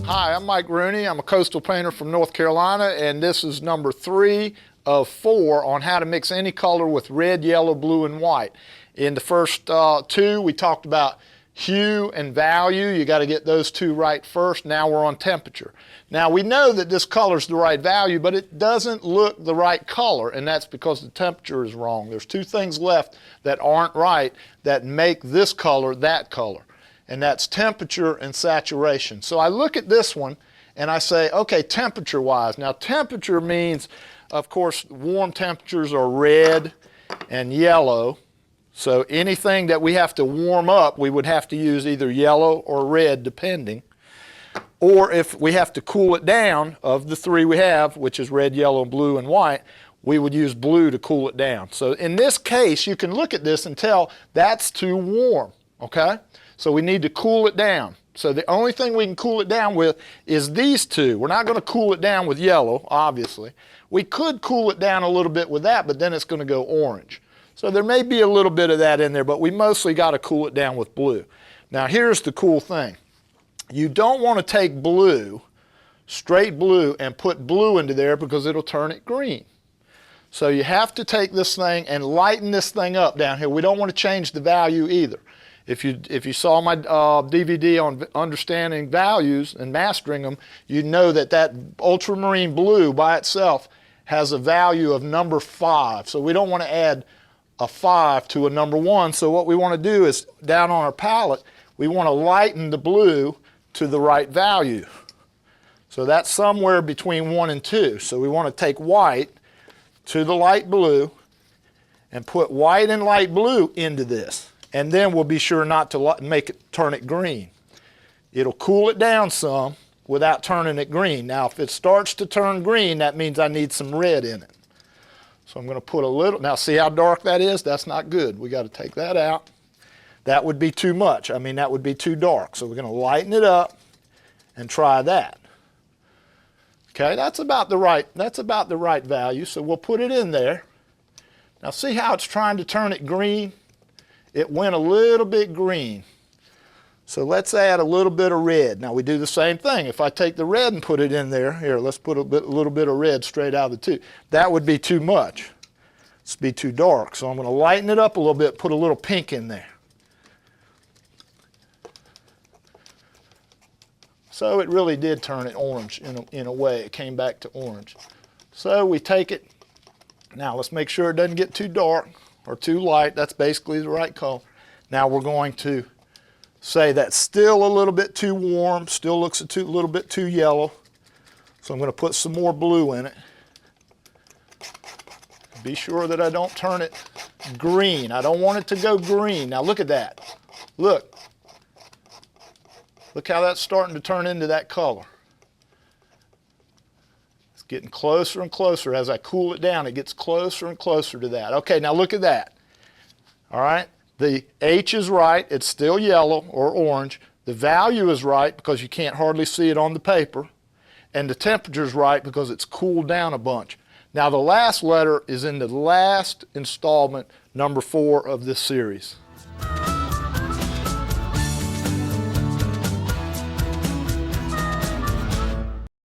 Hi, I'm Mike Rooney. I'm a coastal painter from North Carolina, and this is number 3 of 4 on how to mix any color with red, yellow, blue, and white. In the first 2, we talked about hue and value. You got to get those 2 right first. Now we're on temperature. Now we know that this color is the right value, but it doesn't look the right color, and that's because the temperature is wrong. There's 2 things left that aren't right that make this color that color, and that's temperature and saturation. So I look at this one and I say, okay, temperature-wise. Now temperature means, of course, warm temperatures are red and yellow. So anything that we have to warm up, we would have to use either yellow or red, depending. Or if we have to cool it down, of the 3 we have, which is red, yellow, blue, and white, we would use blue to cool it down. So in this case, you can look at this and tell that's too warm, okay? So we need to cool it down. So the only thing we can cool it down with is these 2. We're not going to cool it down with yellow, obviously. We could cool it down a little bit with that, but then it's going to go orange. So there may be a little bit of that in there, but we mostly got to cool it down with blue. Now here's the cool thing. You don't want to take blue, straight blue, and put blue into there because it'll turn it green. So you have to take this thing and lighten this thing up down here. We don't want to change the value either. If you saw my DVD on understanding values and mastering them, you know that that ultramarine blue by itself has a value of number 5. So we don't want to add a 5 to a number 1. So what we want to do is, down on our palette, we want to lighten the blue to the right value. So that's somewhere between 1 and 2. So we want to take white to the light blue and put white and light blue into this. And then we'll be sure not to turn it green. It'll cool it down some without turning it green. Now if it starts to turn green, that means I need some red in it. So I'm going to put a little, now see how dark that is? That's not good. We got to take that out. That would be too much. I mean, that would be too dark. So we're going to lighten it up and try that. Okay, that's about the right value. So we'll put it in there. Now see how it's trying to turn it green? It went a little bit green. So let's add a little bit of red. Now we do the same thing. If I take the red and put it in there, here, let's put a little bit of red straight out of the tube. That would be too much. It's be too dark. So I'm going to lighten it up a little bit, put a little pink in there. So it really did turn it orange in a way. It came back to orange. So we take it. Now let's make sure it doesn't get too dark or too light. That's basically the right color. Now we're going to say that's still a little bit too warm, still looks a little bit too yellow. So I'm going to put some more blue in it. Be sure that I don't turn it green. I don't want it to go green. Now look at that. Look. Look how that's starting to turn into that color. Getting closer and closer. As I cool it down, it gets closer and closer to that. Okay, now look at that. All right, the H is right. It's still yellow or orange. The value is right because you can't hardly see it on the paper. And the temperature is right because it's cooled down a bunch. Now the last letter is in the last installment, number 4 of this series.